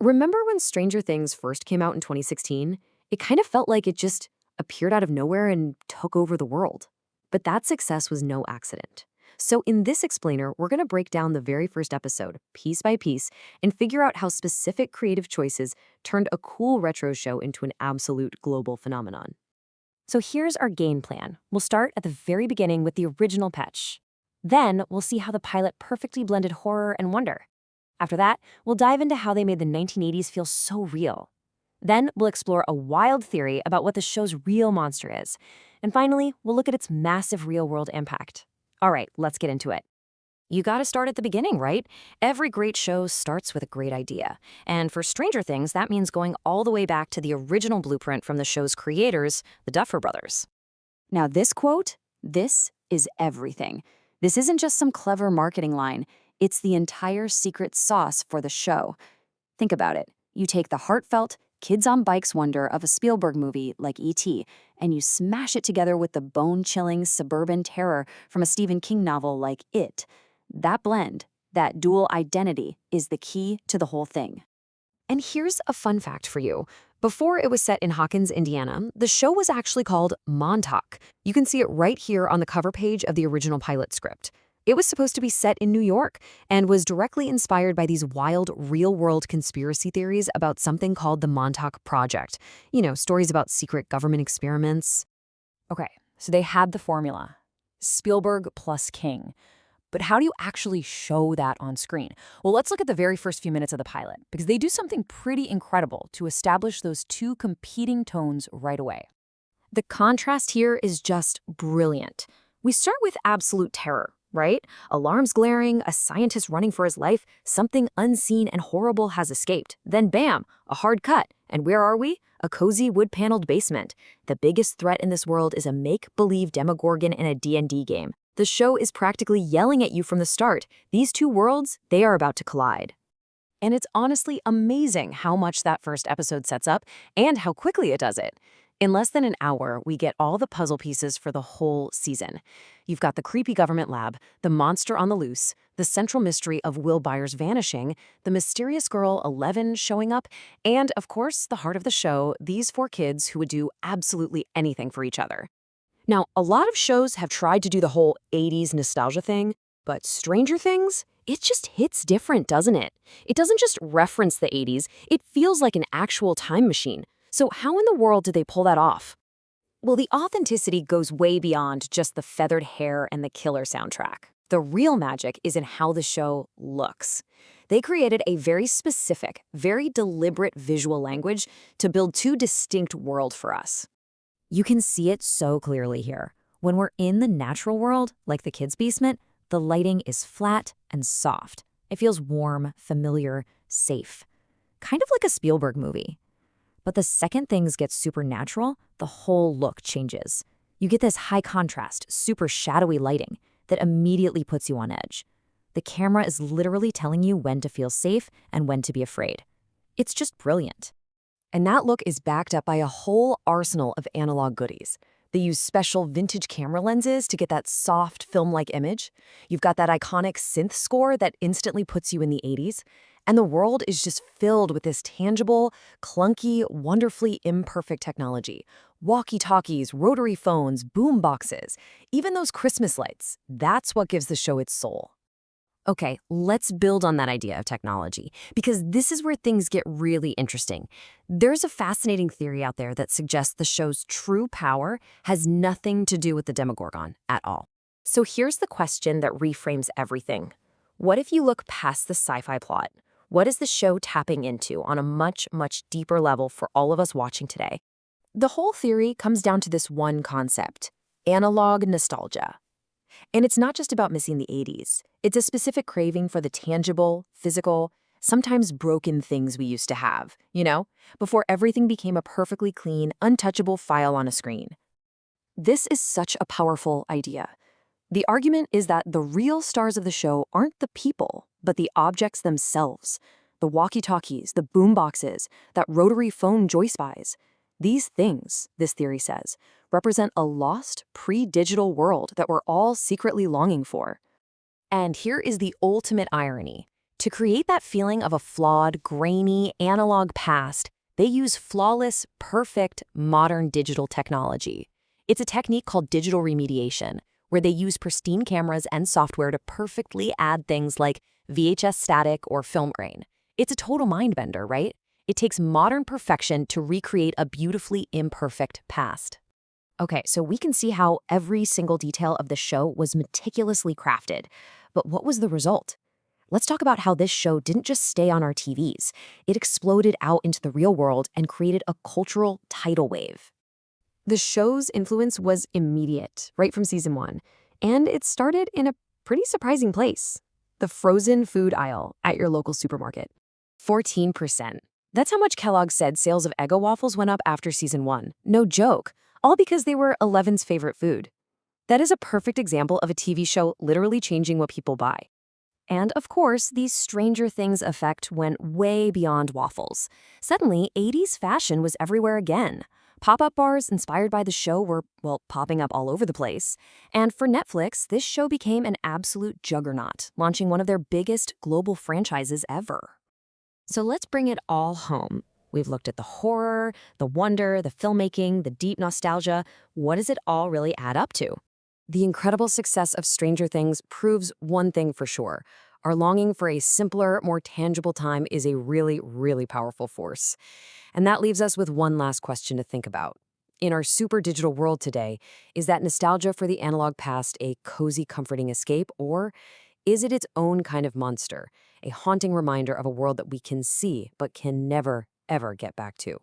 Remember when Stranger Things first came out in 2016? It kind of felt like it just appeared out of nowhere and took over the world. But that success was no accident. So in this explainer, we're going to break down the very first episode, piece by piece, and figure out how specific creative choices turned a cool retro show into an absolute global phenomenon. So here's our game plan. We'll start at the very beginning with the original pitch. Then we'll see how the pilot perfectly blended horror and wonder. After that, we'll dive into how they made the 1980s feel so real. Then we'll explore a wild theory about what the show's real monster is. And finally, we'll look at its massive real-world impact. All right, let's get into it. You gotta start at the beginning, right? Every great show starts with a great idea. And for Stranger Things, that means going all the way back to the original blueprint from the show's creators, the Duffer Brothers. Now this quote, this is everything. This isn't just some clever marketing line. It's the entire secret sauce for the show. Think about it. You take the heartfelt, kids-on-bikes wonder of a Spielberg movie like E.T., and you smash it together with the bone-chilling suburban terror from a Stephen King novel like It. That blend, that dual identity, is the key to the whole thing. And here's a fun fact for you. Before it was set in Hawkins, Indiana, the show was actually called Montauk. You can see it right here on the cover page of the original pilot script. It was supposed to be set in New York and was directly inspired by these wild, real-world conspiracy theories about something called the Montauk Project. You know, stories about secret government experiments. Okay, so they had the formula. Spielberg plus King. But how do you actually show that on screen? Well, let's look at the very first few minutes of the pilot, because they do something pretty incredible to establish those two competing tones right away. The contrast here is just brilliant. We start with absolute terror, right? Alarms glaring, a scientist running for his life, something unseen and horrible has escaped. Then bam, a hard cut. And where are we? A cozy wood-paneled basement. The biggest threat in this world is a make-believe Demogorgon in a D&D game. The show is practically yelling at you from the start. These two worlds, they are about to collide. And it's honestly amazing how much that first episode sets up and how quickly it does it. In less than an hour, we get all the puzzle pieces for the whole season. You've got the creepy government lab, the monster on the loose, the central mystery of Will Byers vanishing, the mysterious girl 11 showing up, and, of course, the heart of the show, these four kids who would do absolutely anything for each other. Now, a lot of shows have tried to do the whole 80s nostalgia thing, but Stranger Things, it just hits different, doesn't it? It doesn't just reference the 80s, it feels like an actual time machine. So how in the world did they pull that off? Well, the authenticity goes way beyond just the feathered hair and the killer soundtrack. The real magic is in how the show looks. They created a very specific, very deliberate visual language to build two distinct worlds for us. You can see it so clearly here. When we're in the natural world, like the kids' basement, the lighting is flat and soft. It feels warm, familiar, safe. Kind of like a Spielberg movie. But the second things get supernatural, the whole look changes. You get this high contrast, super shadowy lighting that immediately puts you on edge. The camera is literally telling you when to feel safe and when to be afraid. It's just brilliant. And that look is backed up by a whole arsenal of analog goodies. They use special vintage camera lenses to get that soft film-like image. You've got that iconic synth score that instantly puts you in the 80s. And the world is just filled with this tangible, clunky, wonderfully imperfect technology. Walkie-talkies, rotary phones, boom boxes, even those Christmas lights. That's what gives the show its soul. Okay, let's build on that idea of technology, because this is where things get really interesting. There's a fascinating theory out there that suggests the show's true power has nothing to do with the Demogorgon at all. So here's the question that reframes everything. What if you look past the sci-fi plot? What is the show tapping into on a much, much deeper level for all of us watching today? The whole theory comes down to this one concept: analog nostalgia. And it's not just about missing the 80s. It's a specific craving for the tangible, physical, sometimes broken things we used to have, before everything became a perfectly clean, untouchable file on a screen. This is such a powerful idea. The argument is that the real stars of the show aren't the people, but the objects themselves. The walkie-talkies, the boomboxes, that rotary phone Joy Spies. These things, this theory says, represent a lost, pre-digital world that we're all secretly longing for. And here is the ultimate irony. To create that feeling of a flawed, grainy, analog past, they use flawless, perfect, modern digital technology. It's a technique called digital remediation, where they use pristine cameras and software to perfectly add things like VHS static or film grain. It's a total mind bender, right? It takes modern perfection to recreate a beautifully imperfect past. Okay, so we can see how every single detail of the show was meticulously crafted. But what was the result? Let's talk about how this show didn't just stay on our TVs. It exploded out into the real world and created a cultural tidal wave. The show's influence was immediate, right from season 1. And it started in a pretty surprising place: the frozen food aisle at your local supermarket. 14%. That's how much Kellogg said sales of Eggo waffles went up after season 1. No joke. All because they were Eleven's favorite food. That is a perfect example of a TV show literally changing what people buy. And of course, these Stranger Things effect went way beyond waffles. Suddenly, 80s fashion was everywhere again. Pop-up bars inspired by the show were, well, popping up all over the place. And for Netflix, this show became an absolute juggernaut, launching one of their biggest global franchises ever. So let's bring it all home. We've looked at the horror, the wonder, the filmmaking, the deep nostalgia. What does it all really add up to? The incredible success of Stranger Things proves one thing for sure. Our longing for a simpler, more tangible time is a really, really powerful force. And that leaves us with one last question to think about. In our super digital world today, is that nostalgia for the analog past a cozy, comforting escape, or is it its own kind of monster, a haunting reminder of a world that we can see but can never, ever get back to?